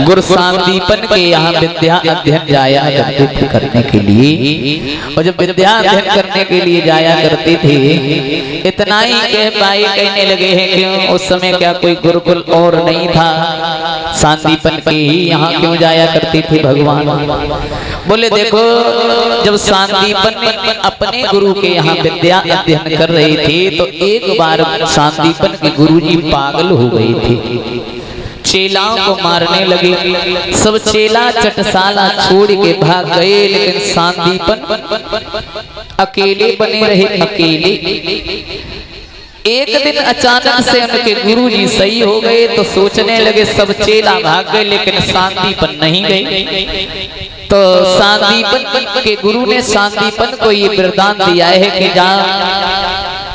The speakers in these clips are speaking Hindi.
गुरु सांदीपन के यहाँ विद्या अध्ययन जाया करते थे करने के लिए। और जब विद्या अध्ययन करने के लिए जाया करते थे, इतना ही कह पाए कहने लगे हैं क्यों उस समय क्या कोई गुरुकुल और नहीं था, सांदीपन के ही यहाँ क्यों जाया करते थे भगवान। बोले देखो जब सांदीपन अपने गुरु के यहाँ विद्या अध्ययन कर रहे थे तो एक बार सांदीपन के गुरुजी पागल हो गए थे, चेलाओं को मारने लगे। सब चेला चटसाला छोड़ के भाग गए, लेकिन सांदीपन अकेले बने रहे, अकेले। एक दिन अचानक से उनके गुरुजी सही हो गए तो सोचने लगे सब चेला भाग गए लेकिन सांदीपन नहीं गए। तो सांदीपन के गुरु ने सांदीपन को ये वरदान दिया है कि जा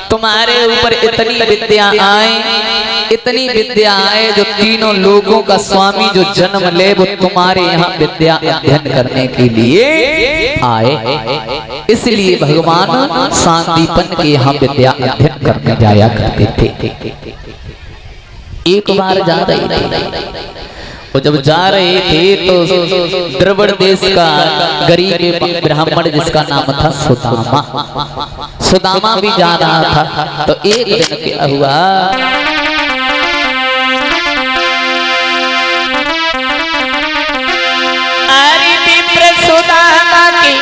तुम्हारे ऊपर इतनी विद्या आए जो तीनों लोगों का स्वामी जो जन्म ले वो तुम्हारे यहाँ विद्या अध्ययन करने के लिए आए। इसलिए भगवान सांदीपन के यहाँ विद्या अध्ययन करने जाया करते थे। एक बार जा रहे थे, और जब जा रहे थे तो द्रविड़ देश का गरीब ब्राह्मण जिसका नाम था सुदामा भी जा रहा था। तो एक दिन क्या हुआ, सुदामा के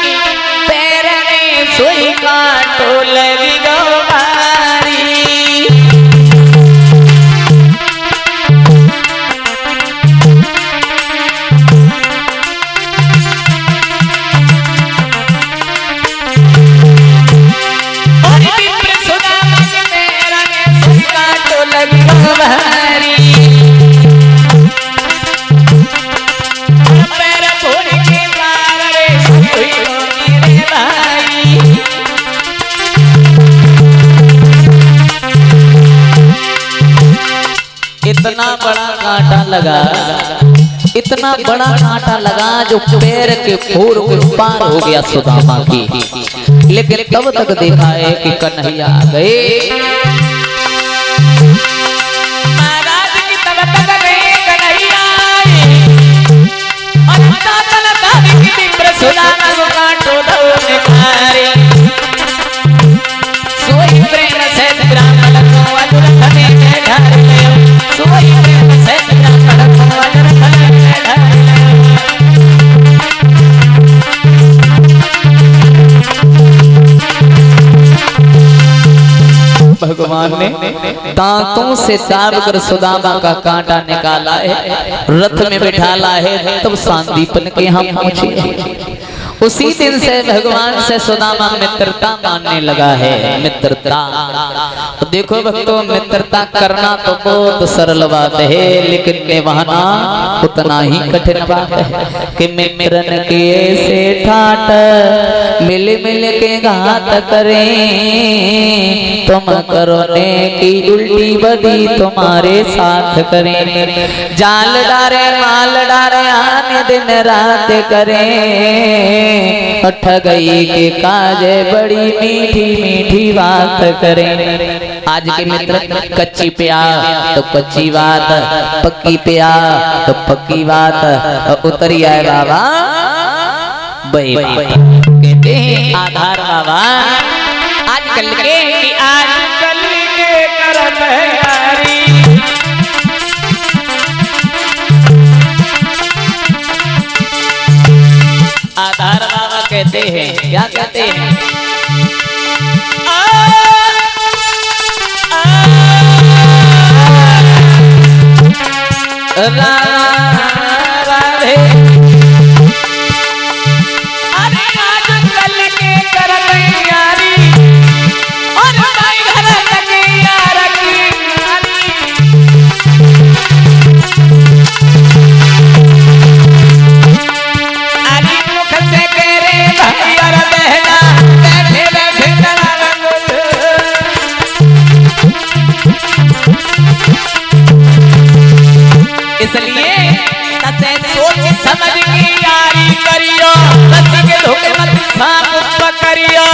पैर में सुई कांटो लगी गो भारी। और विप्र सुदामा के पैर में सुई कांटो लगी गो भारी। इतना बड़ा कांटा लगा, इतना बड़ा कांटा लगा जो पैर के फोर के पार हो गया सुदामा की। लेकिन तब तक देखा है कि कन्हैया आ गए। महाराज की तब तक कन्हैया सुदामा को कांटो दो मारे। सोई प्रेम से ब्राह्मण को अनुरथ में घर ले, सोई प्रेम से ब्राह्मण को अनुरथ में घर ले। भगवान ने दांतों से दाब कर सुदामा का कांटा निकाला है, रथ में बिठाला है, तब सांदीपन के यहाँ पहुंचे। उसी दिन से भगवान से सुदामा मित्रता मानने लगा है। मित्रता तो देखो भक्तों, मित्रता करना तो बहुत सरल बात है, लेकिन निभाना उतना ही कठिन बात है। कि मित्रन के ऐसे ठाट मिल मिल के घात करें, तुम करो नेकी उल्टी बदी तुम्हारे साथ करें। जाल डारे माल डारे आने दिन रात करें, ठगई के काजे बड़ी मीठी मीठी बात करें। आज के मित्र कच्ची प्यार तो कच्ची बात, पक्की प्यार तो पक्की बात, उतरी आए बाबा बही बात कहते हैं आधार बाबा। आजकल के आजकल के करम यारी, आधार बाबा कहते हैं, क्या कहते हैं, राधे अरे आजकल के करम यारी, और भाई घर लगे यार की इसलिए सोच समझ के यारी करियो, बच्चे के धोखे मत साफ करियो।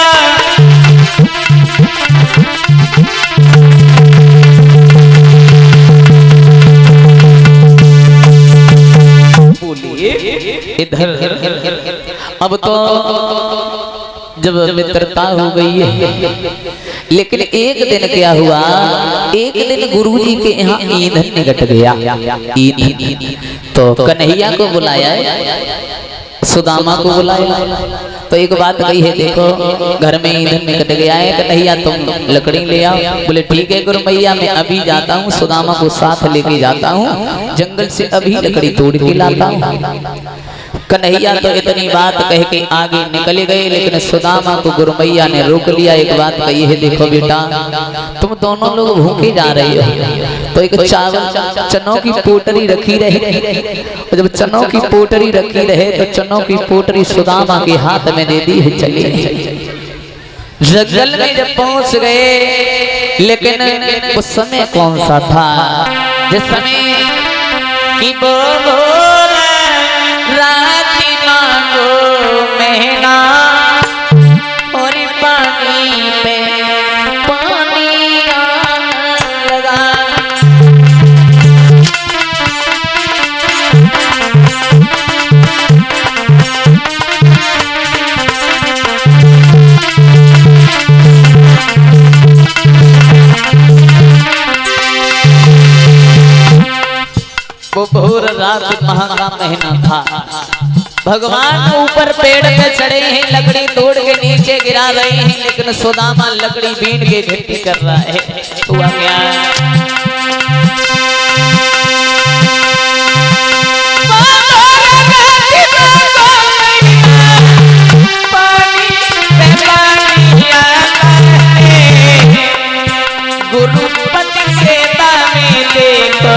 इधर। अब तो जब मित्रता हो गई है, लेकिन एक दिन क्या हुआ, एक दिन गुरुजी के यहाँ ईंधन निकट गया। ईंधन तो कन्हैया को बुलाया, सुदामा को बुलाया, तो एक बात कही है, देखो घर में ईंधन निकट गया है, कन्हैया तुम लकड़ी ले आओ। बोले ठीक है गुरु मैया, मैं अभी जाता हूँ, सुदामा को साथ लेके जाता हूँ, जंगल से अभी लकड़ी तोड़ के लाता हूँ। कन्हैया तो इतनी बात कह के आगे निकल गए, लेकिन सुदामा को गुरु मैया ने रोक लिया। एक बात कही है, देखो बेटा तुम दोनों लोग भूखे जा रहे हो, तो एक चावल चनों की पोटरी रखी रहे, और जब चनों की पोटरी रखी रहे तो चनों की पोटरी सुदामा के हाथ में दे दी है, चली जंगल में जब पहुंच गए। लेकिन उस समय कौन सा था, जिस समय की राती मांगो महीना और पानी पे पानी लगा। वो भोर रात महंगा महीना था। भगवान ऊपर पेड़ पे चढ़े हैं, लकड़ी तोड़ के नीचे गिरा रहे हैं, लेकिन सुदामा लकड़ी बीन के घटी कर रहा है। हुआ क्या, गुरुपति से दामे देखो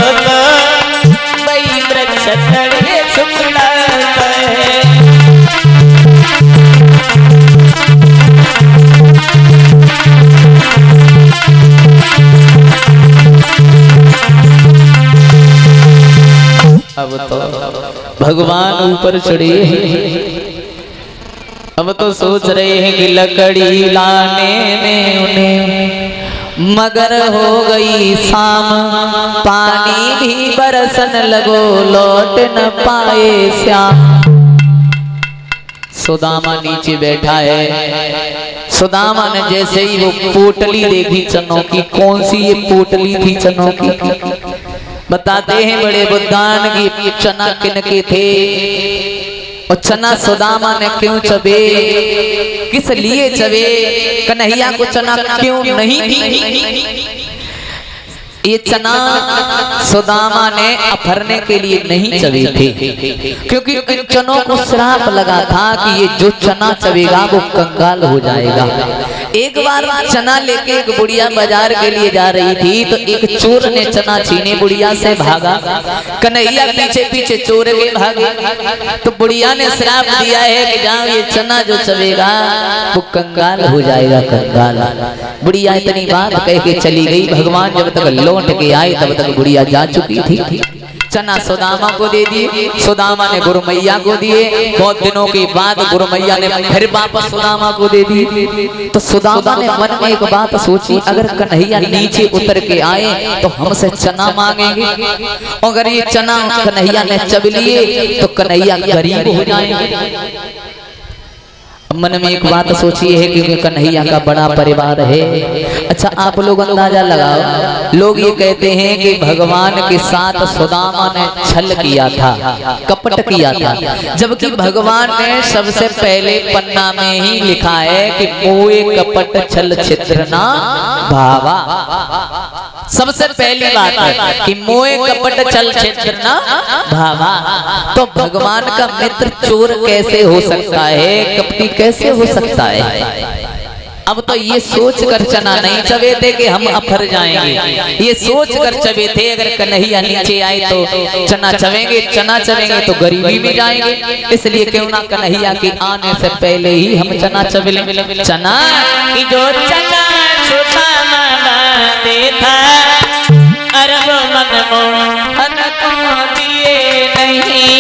अब तो भगवान ऊपर चढ़े, अब तो सोच रहे हैं कि लकड़ी लाने में उन्हें मगर हो गई शाम, पानी भी बरसन लगो लौट न पाए श्याम। सुदामा नीचे बैठा है। सुदामा ने जैसे ही वो पोटली देखी चनों की, कौन सी ये पोटली थी चनों की, बताते हैं बड़े बुद्धान की चना किनके थे, और चना सुदामा ने क्यों चबे, किस लिए चबे, कन्हैया को चना क्यों नहीं दी। ये चना सुदामा ने अपहरने के लिए नहीं चबे थे, क्योंकि इन चनों को श्राप लगा था कि ये जो चना चबेगा वो कंगाल हो जाएगा। एक बार चना लेके एक बुढ़िया बाजार के लिए जा रही थी, तो एक चोर ने चना छीने बुढ़िया से भागा, कन्हैया पीछे पीछे चोर के भागे, तो बुढ़िया ने श्राप दिया है कि जाओ ये चना जो चबेगा वो कंगाल हो जाएगा, कंगाल। बुढ़िया इतनी बात कह के चली गई। भगवान जब तक लौट के आए तब तक बुढ़िया जा चुकी थी। चना सुदामा को दे दिए, सुदामा ने गुरु मैया को दिए। बहुत दिनों के बाद गुरु मैया ने फिर वापस सुदामा को दे दिए। तो सुदामा ने मन में एक बात सोची, अगर कन्हैया नीचे उतर के आए तो हमसे चना मांगेंगे, अगर ये चना कन्हैया ने चब लिए तो कन्हैया गरीब हो जाएंगे। मन में एक बात सोची है कि कन्हैया का बड़ा परिवार है। अच्छा आप लोग अंदाजा लगाओ, लोग ये कहते हैं कि भगवान के साथ सुदामा ने छल किया था, कपट किया था, जबकि भगवान ने सबसे पहले पन्ना में ही लिखा है कि मोए कपट छल छिद्र ना भावा। सबसे पहली बात है कि मोए कपट छल छिद्र ना भावा। तो भगवान का मित्र चोर कैसे हो सकता है, कपटी कैसे हो सकता है। अब तो ये सोच कर चना नहीं चबे थे कि हम अफर जाएंगे, ये सोच कर चबे थे अगर कन्हैया नीचे आए तो चना चबेंगे, चना चबेंगे तो गरीबी में जाएंगे, इसलिए क्यों ना कन्हैया के आने से पहले ही हम चना चबे लें। चना की जो चना सुदामा देता अरब मन मोहन को दिए नहीं।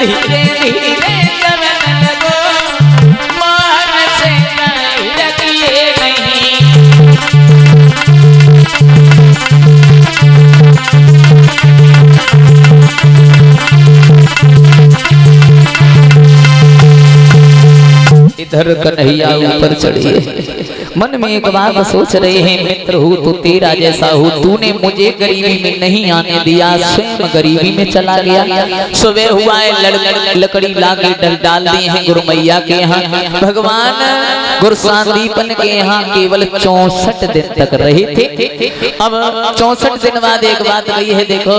धीरे धीरे चलन लगो, मोहन से नहीं रखिए नहीं। इधर कन्हैया ऊपर चढ़िए, मन में एक बात सोच रहे हैं, मित्र हूँ तो तेरा जैसा हूँ, तूने मुझे गरीबी में नहीं आने दिया, स्वयं गरीबी में चला गया। सुबह हुआ है, लकड़ी लाके डाल दिए हैं गुरु मैया के यहाँ। भगवान गुरु सांदीपन के यहाँ केवल 64 दिन तक रहे थे। अब 64 दिन बाद एक बात रही है, देखो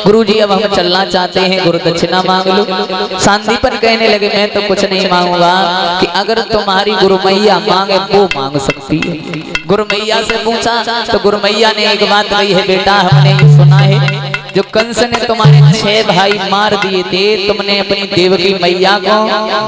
गुरु जी अब हम चलना चाहते हैं, गुरु दक्षिणा मांग लो। सांदीपन कहने लगे मैं तो कुछ नहीं मांगूंगा, कि अगर तुम्हारी गुरु मैया मांगे वो मांग सकती है। गुरु मैया से पूछा तो गुरु मैया ने एक बात कही है, बेटा हमने ये सुना है जो कंस ने तुम्हारे 6 भाई मार दिए थे, तुमने अपनी देवकी मैया को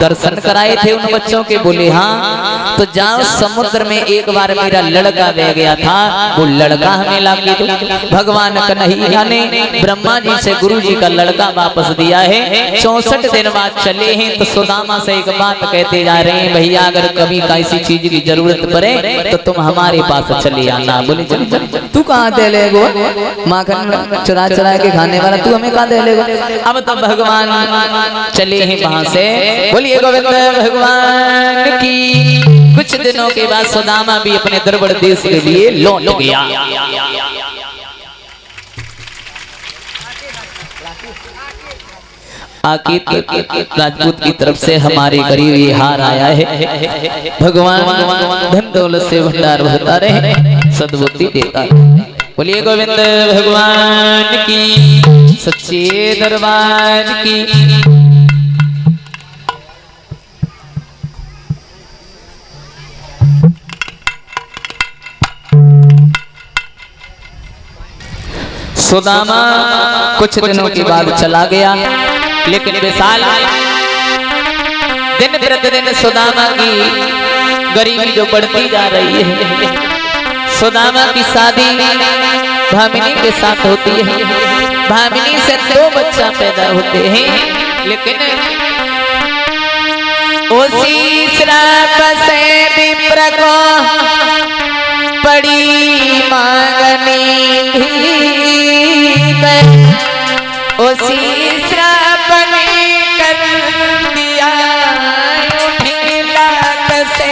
दर्शन कराए थे उन बच्चों के। बोले हाँ, तो जाओ समुद्र में एक बार मेरा लड़का बह गया था, वो लड़का हमें ला के दो। भगवान कन्हैया ने ब्रह्मा जी से गुरु जी का लड़का वापस दिया है। 64 दिन बाद चले हैं तो सुदामा से एक बात कहते जा रहे हैं, भैया अगर कभी किसी चीज की जरूरत पड़े तो तुम हमारे पास चले आना। बोले चल चल, तू कहाँ दे ले गो माखन चुरा चुरा के खाने वाला, तू हमें कहाँ दे लेगा। अब तो भगवान चले हैं वहां से। बोलिए गोविंद भगवान की। कुछ दिनों के बाद सुदामा भी अपने द्रविड़ देश के लिए लौट गया। आके राजपूत की तरफ से हमारे करीब ये हार आया है। भगवान धन दौलत से भंडार भरता रहे, सद्बुद्धि देता है। बोलिए गोविंद भगवान की, सच्चे दरबार की। सुदामा कुछ दिनों के बाद चला गया, लेकिन विशाल दिन प्रतिदिन सुदामा की गरीबी जो बढ़ती जा रही है। सुदामा की शादी भामिनी के साथ होती है, भामिनी से 2 बच्चा पैदा होते हैं, लेकिन उसी श्राप से विप्र को पड़ी मांगनी थी, उसी श्राप ने कर दिया उठी लात से।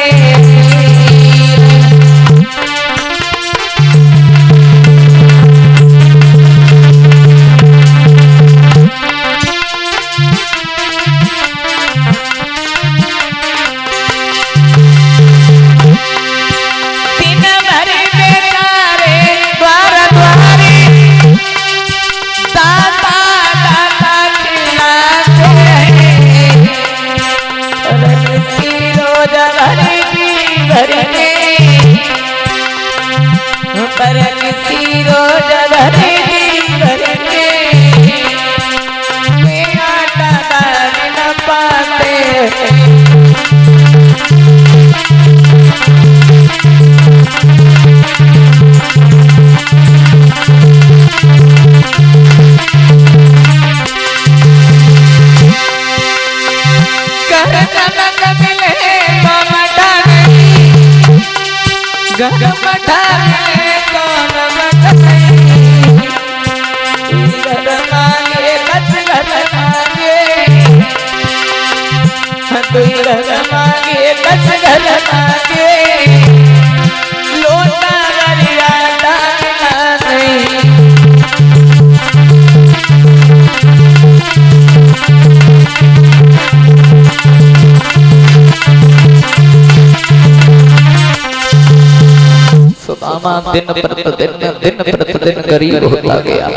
दिन प्रतिदिन गरीब होता गया।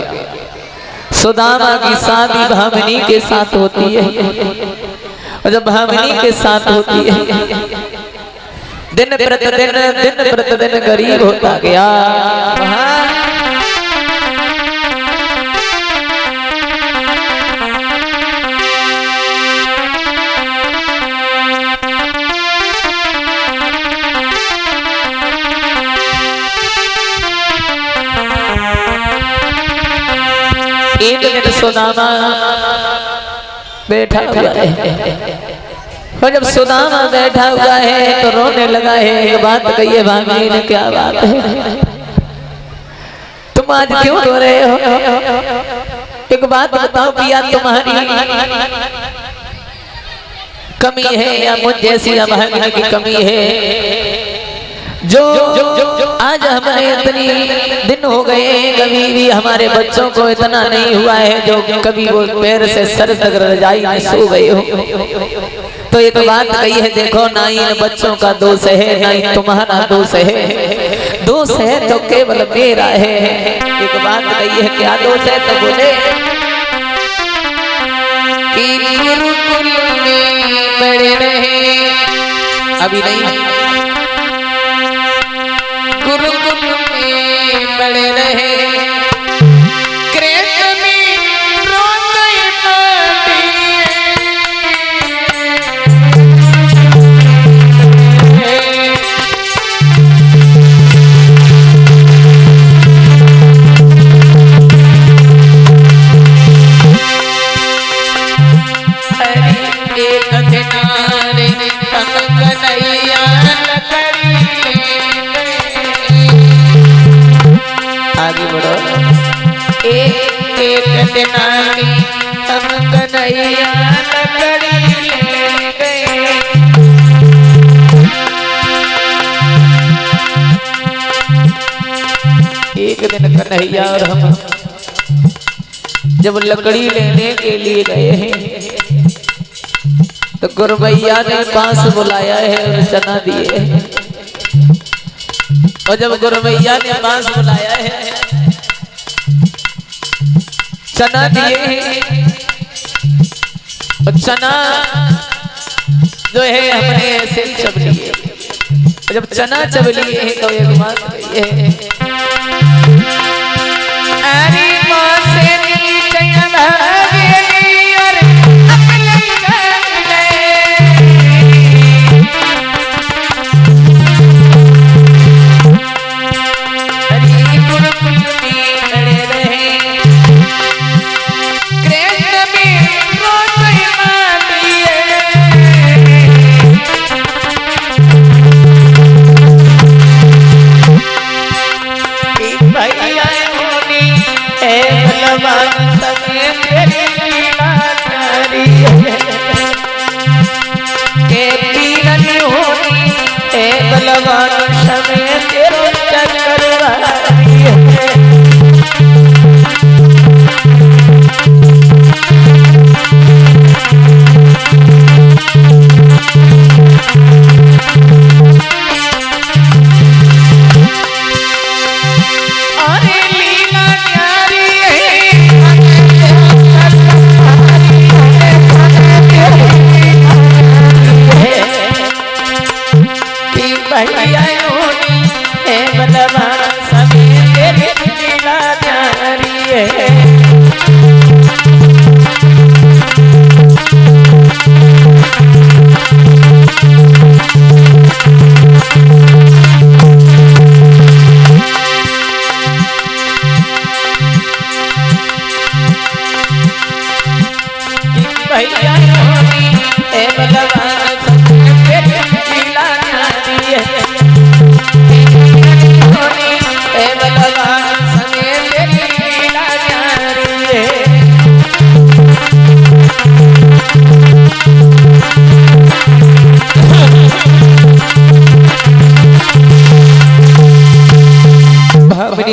सुदामा की शादी भामिनी के साथ होती है, और जब भामिनी के साथ होती है दिन प्रतिदिन गरीब होता गया। एक दिन सुदामा बैठा हुआ है। और जब सुदामा बैठा हुआ है तो रोने लगा है। एक बात कहिए भाभी ने, क्या बात है, तुम आज क्यों रो रहे हो? एक बात बताओ पिया, तुम्हारी कमी है या मुझ जैसी अभागी की कमी है? जो आज हमने इतनी दिन हो गए, कभी भी हमारे बच्चों को इतना नहीं हुआ है जो कभी वो पैर से सर तक रजाई में सो गए हो। तो एक बात कही है, देखो ना इन बच्चों का दोष है ना ही तुम्हारा दोष है, दोष है तो केवल मेरा है। एक बात कही है, क्या दोष है? तो बोले कि गुरुकुल में पढ़े रहे, अभी नहीं, गुरुकुल में पढ़े रहे, कृष्ण में रोते पाते, हरि एक किनारे हम कन्हैया लकड़ी, आगे बढ़ो, एक एक दिनारी हम कन्हैया लकड़ी ले गए। एक दिन कन्हैया और हम जब लकड़ी लेने के लिए गए हैं तो गुरबैया ने बांस बुलाया है और चना दिए हैं। और जब गुरबैया ने बांस बुलाया है, चना दिए हैं, और चना जो है हमने ऐसे ही चब लिए। जब चना चब लिए हैं तो एक बात ये है, अरे माँ से नीचे भागेली और अपने घर गए। हरि गुरुकुल में खड़े रहे, कृष्ण में रोते मातिए, भैया होनी है बलवान सके तेरी लीला करी के पीरन होनी है बलवान सके तेरे चक्रवारी है।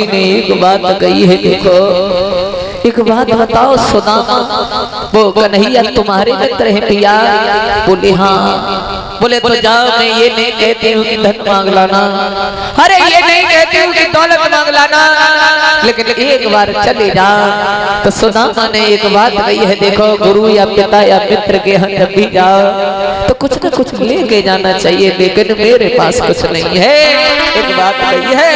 ने एक बात कही है, देखो एक बात बताओ सुदामा, वो कन्हैया तुम्हारे मित्र है पिया? बोले हाँ। बोले तो जाओ, मैं ये नहीं कहती हूँ कि धन मांग लाना, अरे ये नहीं कहती हूँ कि दौलत मांग लाना, लेकिन एक बार चले जा। तो सुदामा ने एक बात कही है, देखो गुरु या पिता या मित्र के यहाँ जब भी जाओ तो कुछ न कुछ लेके जाना चाहिए, लेकिन मेरे पास कुछ नहीं है। एक बात कही है,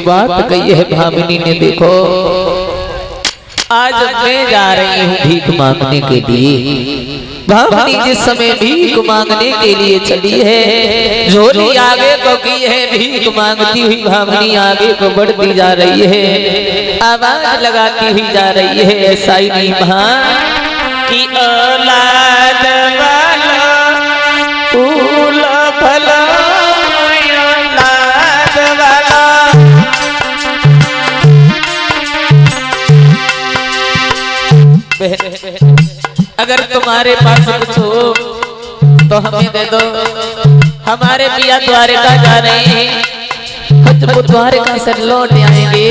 बात कही है भामिनी ने, देखो आज मैं जा रही हूँ भीख मांगने के लिए। भामिनी जिस समय भीख मांगने के लिए चली है, झोली आगे को की है, भीख मांगती हुई भामिनी आगे को बढ़ती जा रही है, आवाज लगाती हुई जा रही है, ऐसा ही नहीं कि औलाद वाला फूल फला औलाद वाला। अगर तुम्हारे पास कुछ हो तो हमें दे दो, हमारे पिया द्वारिका जा रहे हैं, जब वो द्वारिका से लौट आएंगे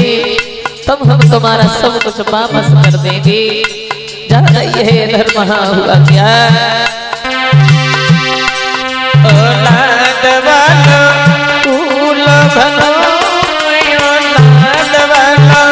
तब हम तुम्हारा सब कुछ वापस कर देंगे। जा रही है इधर वहां हुआ क्या, औलाद वाला फूल भला औलाद वाला।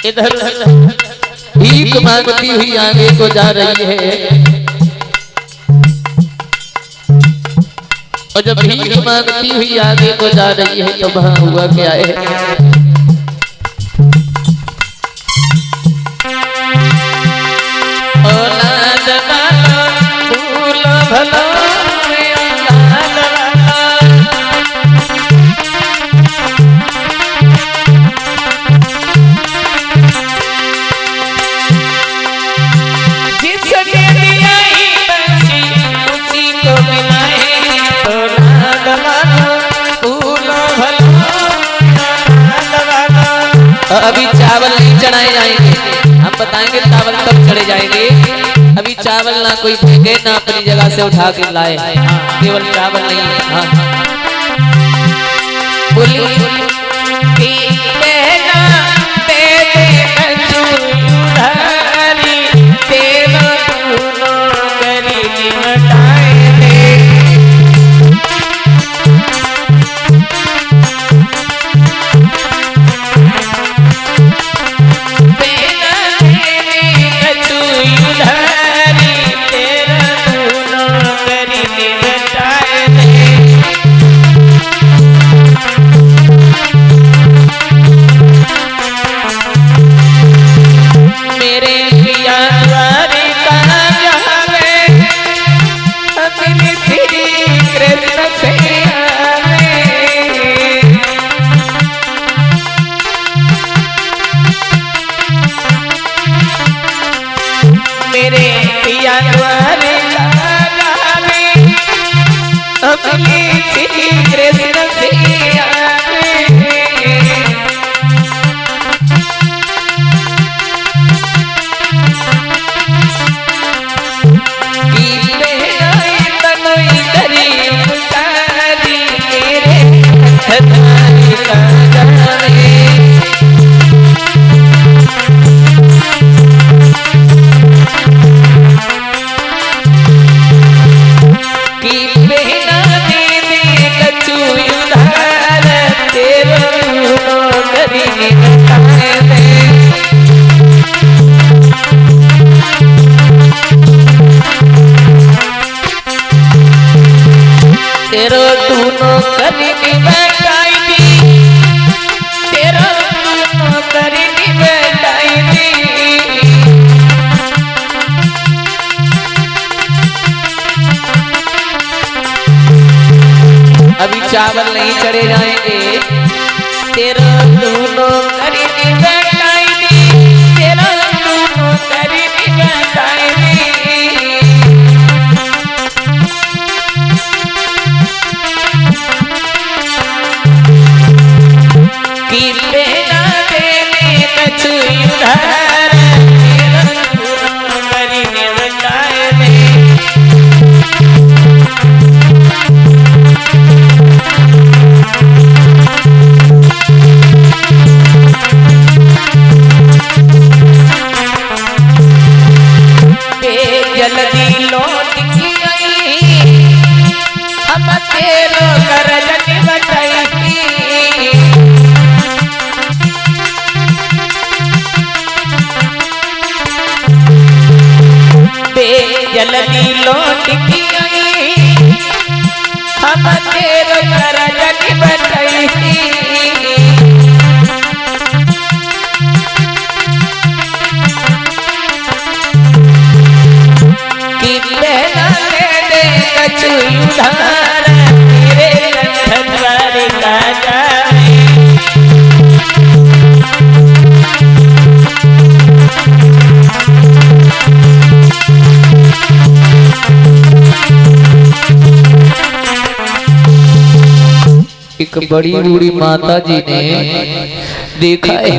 इधर भीख मांगती हुई आगे को जा रही है, और जब भीख मांगती हुई आगे को जा रही है तो वहां हुआ क्या है, औलाद वाला फूल भला औलाद वाला। अभी चावल नहीं चढ़ाए जाएंगे, हम बताएंगे चावल तब चढ़े जाएंगे। अभी चावल ना कोई फेंके ना अपनी जगह से उठा के लाए, केवल चावल नहीं है। हाँ बोली चावल नहीं चढ़े जाएंगे, तेरा दोनों करीबी बैठाई दी, तेरा दोनों करीबी कि बेना देने कछु उधार करी निवटाए में जल्दी लौट के आई हम तेरो करज निवटाई बे जल्दी लौट के आई हम तेरो करज निवटाई उधार तेरे कंठ द्वारिका जाए एक बड़ी बूढ़ी माता जी ने देखा है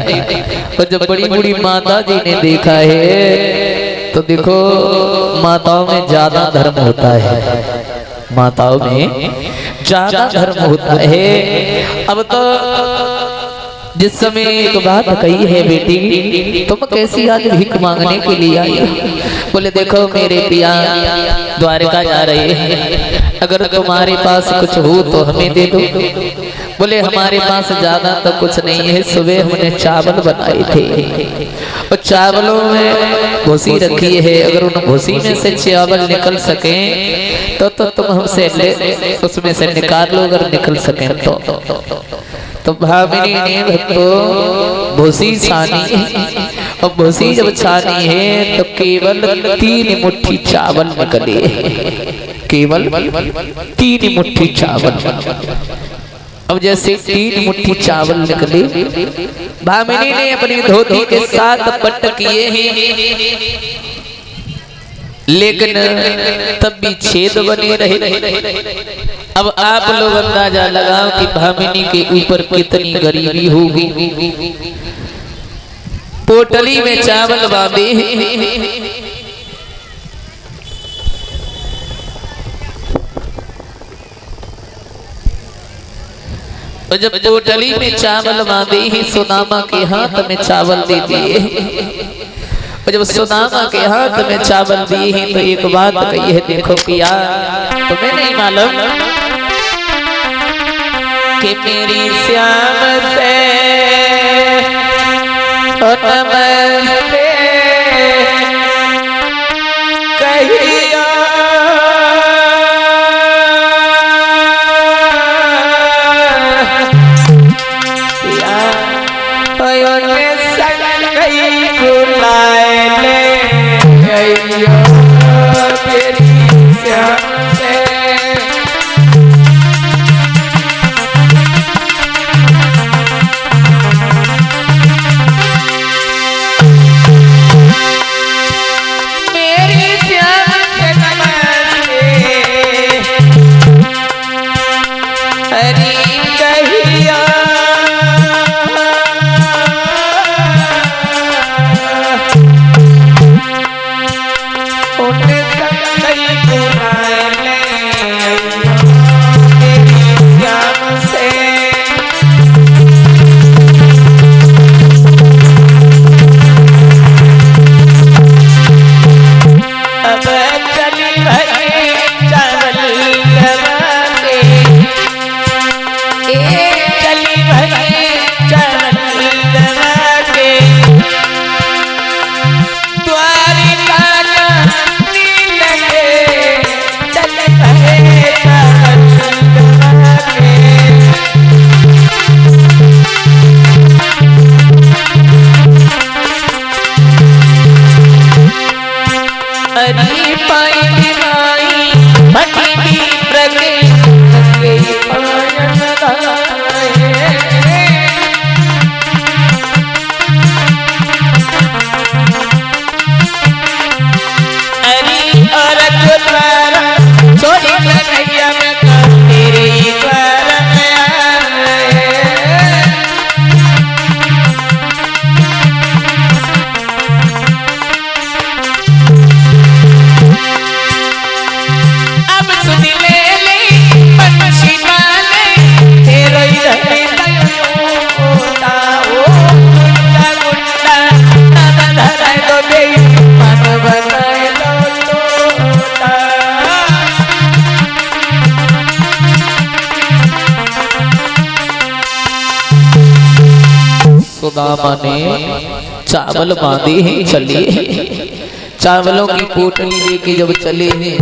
और जब बड़ी बूढ़ी माता जी ने देखा है तो देखो माताओं में ज्यादा धर्म होता है, माताओं में ज्यादा धर्म होता है। अब तो जिस समय एक बात कही है, बेटी तुम कैसी आज भीख मांगने के लिए आई? बोले देखो मेरे पिया द्वारका जा रहे हैं, अगर तुम्हारे पास कुछ हो तो हमें दे दो। बोले हमारे पास ज्यादा तो कुछ नहीं है, सुबह हमने चावल बनाए थे और चावलों में भूसी रखी है, अगर उन भूसी में से चावल निकल सके तो तुम हमसे ले उसमें से निकाल लो, अगर निकल सके तो भामिनी ने भक्तो भूसी छानी और भूसी जब छानी है तो केवल 3 मुट्ठी चावल निकले, केवल 3 मुट्ठी चावल। अब जैसे 3 मुट्ठी चावल निकले, भामिनी ने अपनी धोती के साथ पट्ट किए हैं, लेकिन तब भी छेद बने रहे। अब आप लोग अंदाजा लगाओ कि भामिनी के ऊपर कितनी गरीबी होगी। पोटली में चावल बांधे और जब पोटली में चावल बांधे ही सुदामा के हाथ में चावल दे दिए और जब सुदामा के हाथ में चावल दिए हैं तो एक बात कही है, देखो पिया तुम्हें नहीं मालूम कि मेरी श्याम से नमस्ते कहिया सुदामा ने चावल बांधे हैं, चलिए चावलों की पोटली लेके जब चले हैं,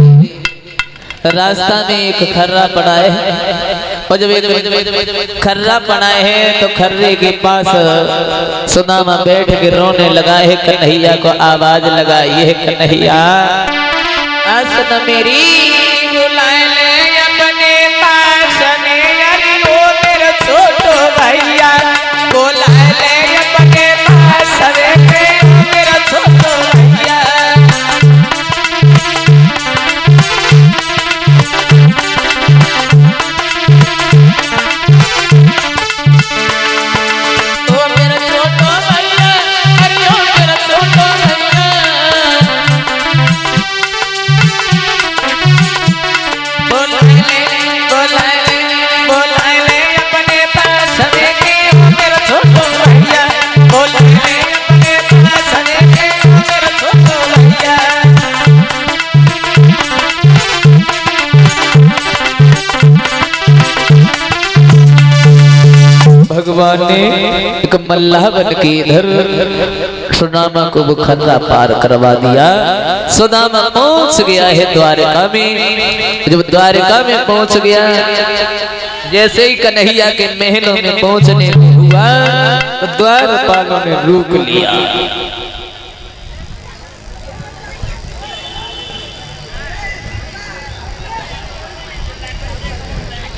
रास्ता में एक खर्रा पड़ा है, और जब एक खर्रा पड़ा है तो खर्रे के पास सुदामा बैठ के रोने लगा है। कन्हैया को आवाज लगाई है, कन्हैया आसन मेरी बुलाए ले अपने पास ने, अरे ओ मेरा छोटो भैया बुलाए ले अपने पास रे, मेरा छोटो भैया। भगवान ने एक मल्लाह बन के इधर सुदामा को वो खर्रा पार करवा दिया। सुदामा पहुंच गया है द्वारका में। जब द्वारका में पहुंच गया, जैसे ही कन्हैया के महलों में पहुंचने हुआ तो द्वारपालों ने रोक लिया।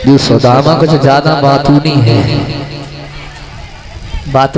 जो सुदामा कुछ ज्यादा बातूनी है, बात